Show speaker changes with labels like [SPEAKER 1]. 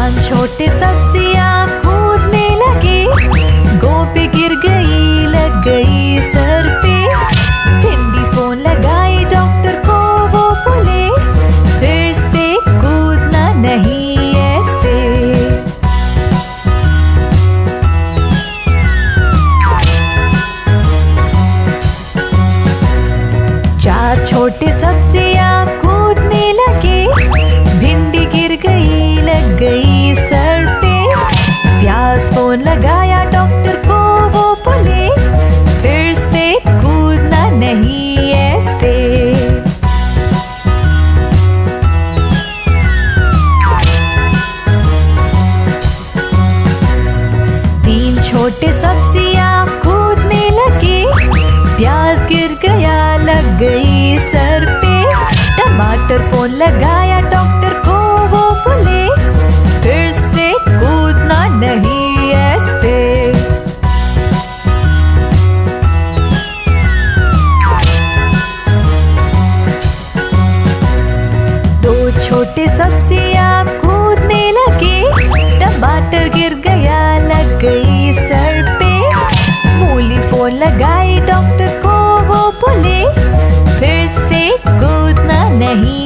[SPEAKER 1] पांच छोटे सब्जियां कूदने लगे, गोभी गिर गई, लग गई सर पे। भिंडी फोन लगाई डॉक्टर को, वो बोले फिर से कूदना नहीं ऐसे। चार छोटे सब्जियां कूदने लगे, भिंडी गिर गई, लग गई सर पे। प्याज फोन लगाया डॉक्टर को, वो बोले फिर से कूदना नहीं ऐसे। तीन छोटे सब्जियां कूदने लगे, प्याज गिर गया, लग गई सर पे। टमाटर फोन लगाया डॉक्टर को, वो बोले फिर से कूदना नहीं ऐसे। दो छोटे सब्जियां कूदने लगे, टमाटर गिर गया, लग गई सर पे। मूली फोन लगाई डॉक्टर को, वो बोले फिर से कूदना नहीं